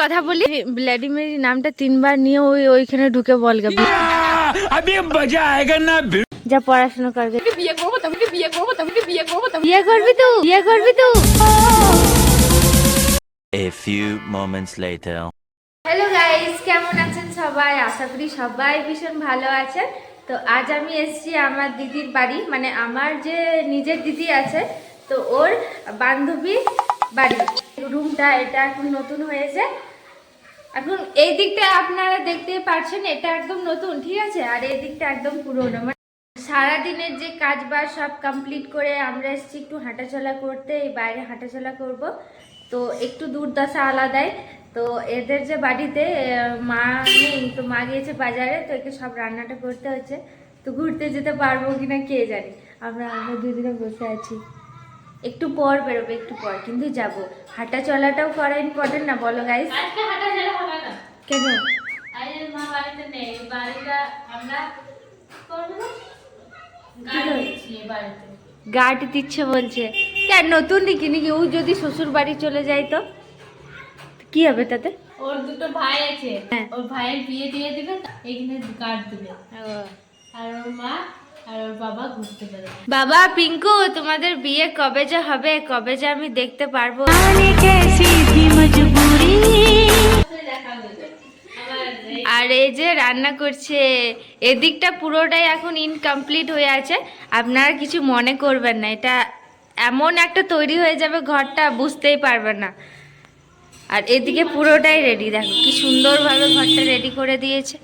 কথা বলি, ভ্লাদিমির নামটা 3 বার নিয়ে ওইখানে ঢুকে বলগা अभी मजा आएगा ना। যা পড়াশোনা করবে। বিয়ে করবো তুমি, বিয়ে করবো তুমি, বিয়ে করবো তুমি। বিয়ে করবি তুই? বিয়ে করবি তুই? A few moments later. Hello guys, কেমন আছেন সবাই? আশা করি সবাই ভীষণ ভালো আছেন। তো আজ আমি এসেছি আমার দিদির বাড়ি, মানে আমার যে নিজের দিদি আছে তো ওর বান্ধবীর বাড়ি। রুমটা এটা এখন নতুন হয়েছে। এখন এই দিকটা আপনারা দেখতেই পাচ্ছেন, এটা একদম নতুন, ঠিক আছে? আর এই দিকটা একদম পুরনো। মানে সারাদিনের যে কাজ বাজ সব কমপ্লিট করে আমরা এসেছি একটু হাঁটাচলা করতে, এই বাইরে হাঁটাচলা করব। তো একটু দুর্দশা আলাদাই। তো এদের যে বাড়িতে মা নেই, তো মা গিয়েছে বাজারে, তো একে সব রান্নাটা করতে হচ্ছে। তো ঘুরতে যেতে পারবো কিনা কে জানে। আমরা দুদিনে বসে আছি, একটু পর বেরোবে, একটু পর কিন্তু যাব। হাঁটা চলাটাও করা ইম্পর্টেন্ট না, বলো গাইস? আজকে হাঁটা চলা হবে না কেন? আজ মা বাড়িতে নেই, বাড়িটা আমরা করবো না। গাড়ি দিচ্ছি বাড়িতে, গাড়ি দিচ্ছে বলছে। কেন নতুন নাকি নাকি? ও যদি শ্বশুর বাড়ি চলে যায় তো কি হবে তাতে? ওর দুটো ভাই আছে, হ্যাঁ। ওর ভাইয়ের বিয়ে দিয়ে দিবে, এখানে কার্ড দিবে, আর ওর মা আর ওর বাবা ঘুরতে বেরোবে। বাবা পিঙ্কু, তোমাদের বিয়ে কবে যে হবে, কবে যে আমি দেখতে পারবো? আর এই যে রান্না করছে, এদিকটা পুরোটাই এখন ইনকমপ্লিট হয়ে আছে। আপনারা কিছু মনে করবেন না, এটা এমন একটা তৈরি হয়ে যাবে ঘরটা, বুঝতেই পারবেন না। আর এদিকে পুরোটাই রেডি, দেখো কি সুন্দরভাবে ঘরটা রেডি করে দিয়েছে।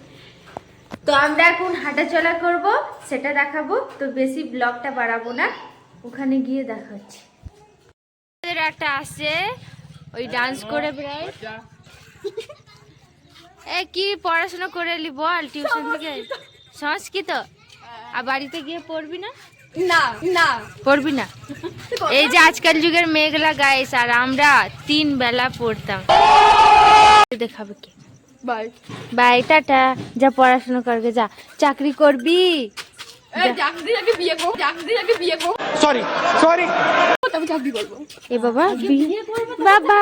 তো আমরা এখন হাঁটাচলা করব, সেটা দেখাবো। তো বেশি ব্লগটা বাড়াবো না, ওখানে গিয়ে দেখাচ্ছি। একটা আসছে ওই ডান্স করে বেড়ায়। এ কি পড়াশোনা করে এলি বল টিউশন থেকে? সংস্কৃত? আর বাড়িতে গিয়ে পড়বি না? না না পড়বি না? এই যে আজকাল যুগের মেয়েগুলা গাইস, আর আমরা 3 বেলা পড়তাম। দেখাবে কি? Bye bye, tata. যা পড়াশোনা করবে, যা চাকরি করবি। চাকরি আগে বিয়ে করবো, চাকরি আগে বিয়ে করবো, सॉरी सॉरी আমি চাকরি করবো। এ বাবা, বাবা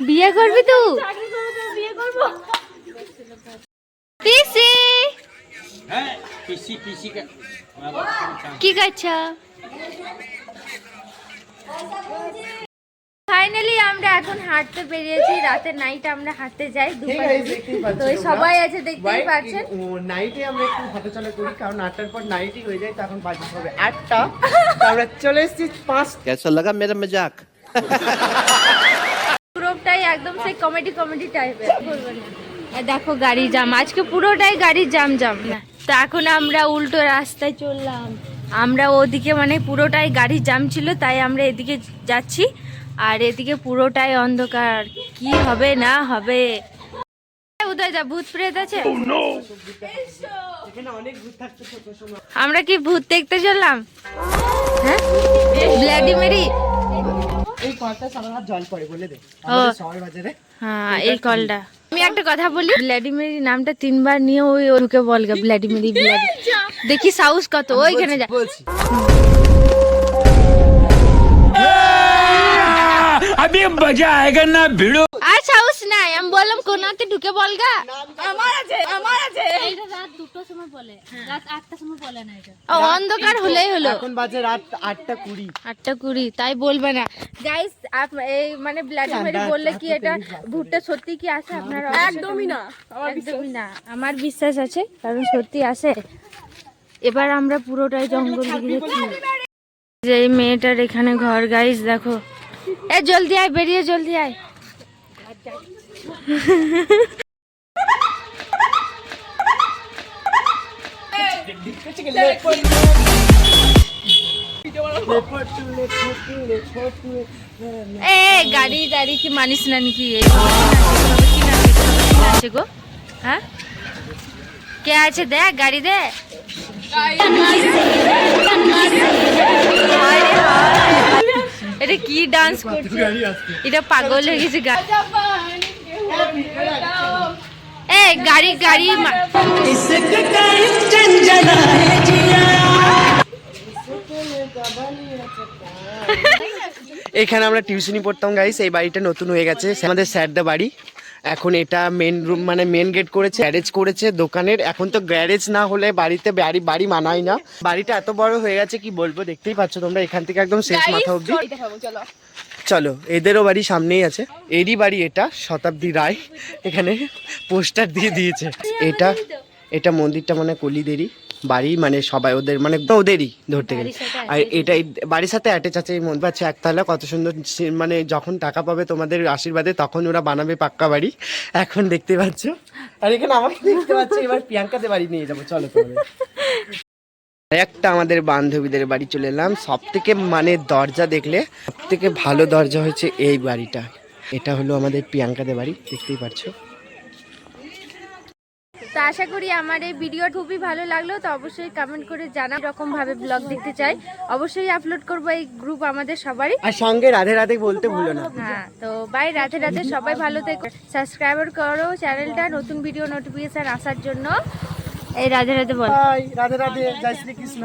বিয়ে করবি তুই? চাকরি করবো তো বিয়ে করবো। পিসি पीसी पीसी का কি করছ? ফাইনালি আমরা এখন হাঁটতে বেরিয়েছি। রাতে নাইট আমরা হাঁটতে যাই দুপুরে। তো সবাই আছে, দেখতেই পাচ্ছেন। নাইটে আমরা একটু হাঁটাচলা করি, কারণ 8টার পর নাইটই হয়ে যায়, তখন বাজে হবে 8টা। তো আমরা চলে এসেছি 5। कैसा लगा मेरा मजाक? পুরোটাই একদম সেই কমেডি টাইপের, বলবো না। আর দেখো গাড়ি জাম, আজকে পুরোটাই গাড়ির জাম না। তো এখন আমরা উল্টো রাস্তায় চললাম। আমরা ওদিকে মানে পুরোটাই গাড়ির জাম ছিল, তাই আমরা এদিকে যাচ্ছি। আর এদিকে পুরোটাই অন্ধকার, কি হবে না হবে। উদয় দা, ভূত প্রেত আছে? এখানে অনেক ভূত থাকতে ছোট সময়। আমরা কি ভূত দেখতে চললাম? হ্যাঁ, ভ্লাদিমিরি। এই কলটা সারা জল পড়ে বলে দে, ও আমাদের শহর বাজারে। হ্যাঁ, এই কলটা। আমি একটা কথা বলি, ভ্লাদিমির নামটা 3 বার নিয়ে ওই ঢুকে বলগা ভ্লাদিমিরি। দেখি সাহস কত, ওইখানে যা। বলছি अभी मजा आएगा ना भिड़ो। আর সাহস নাই, আমি বললাম কোনাতে ঢুকে বলগা। আমার আছে, আমার আছে। এটা রাত 2টার সময় বলে, রাত 8টার সময় বলে না এটা। ও, অন্ধকার হলেই হলো। এখন বাজে রাত 8টা 20। 8টা 20, তাই বলবে না গাইস। এই মানে ভ্লাদিমিরি বললে কি এটা ভূতটা সত্যি কি আসে? আপনারা একদমই না, একদমই না, আমার বিশ্বাস আছে, কারণ সত্যি আসে। এবার আমরা পুরোটাই জঙ্গল দিকে যাচ্ছি। যে এই মেয়েটার এখানে ঘর গাইস, দেখো। এ জলদি আয়, বেরিয়ে জলদি আয়। এ গাড়ি দাড়ি কি মানিস না নাকি? আছে গো, হ্যাঁ কে আছে? দেখ গাড়ি দে। এটা কি ডান্স করছে? এটা পাগল হয়ে গেছে। এ গাড়ি গাড়ি এখানে আমরা টিউশনি পড়তাম গাইস। এই বাড়িটা নতুন হয়ে গেছে, আমাদের স্যারদের বাড়ি। এখন এটা মেন রুম মানে মেন গেট করেছে, গ্যারেজ করেছে দোকানের। এখন তো গ্যারেজ না হলে বাড়িতে বাড়ি মানায় না। বাড়িটা এত বড় হয়ে গেছে কি বলবো, দেখতেই পাচ্ছ তোমরা এখান থেকে একদম শেষ মাথা অবধি। চলো, এদেরও বাড়ি সামনেই আছে, এরই বাড়ি এটা, শতাব্দী রায় এখানে পোস্টার দিয়ে দিয়েছে। এটা মন্দিরটা মানে কলিদেরই বাড়ি, মানে সবাই ওদের মানে ওদেরই ধরতে গেলে। আর এটাই বাড়ির সাথে অ্যাটাচ আছে এই মন্দির। পাচ্ছে একতলা, কত সুন্দর। মানে যখন টাকা পাবে তোমাদের আশীর্বাদে তখন ওরা বানাবে পাক্কা বাড়ি। এখন দেখতে পাচ্ছ, আর এখানে আমাকে দেখতে পাচ্ছ। এবার প্রিয়াঙ্কাদের বাড়ি নিয়ে যাবো, চলো তোমাদের। একটা আমাদের বান্ধবীদের বাড়ি চলে এলাম। সব থেকে মানে দরজা দেখলে সব থেকে ভালো দরজা হচ্ছে এই বাড়িটা। এটা হলো আমাদের প্রিয়াঙ্কাদের বাড়ি, দেখতেই পাচ্ছো। তো আশা করি আমার এই ভিডিও খুবই ভালো লাগলো। তো অবশ্যই কমেন্ট করে জানা এরকম ভাবে ব্লগ দেখতে চাই, অবশ্যই আপলোড করবো এই গ্রুপ আমাদের সবারই। আর সঙ্গে রাধে রাধে বলতে ভুলো না। হ্যাঁ, তো বাই, রাধে রাধে, সবাই ভালো থেকো। সাবস্ক্রাইবার করো চ্যানেলটা, নতুন ভিডিও নোটিফিকেশন আসার জন্য। এই রাধে রাধে বল। বাই, রাধে রাধে, জয় শ্রী কৃষ্ণ।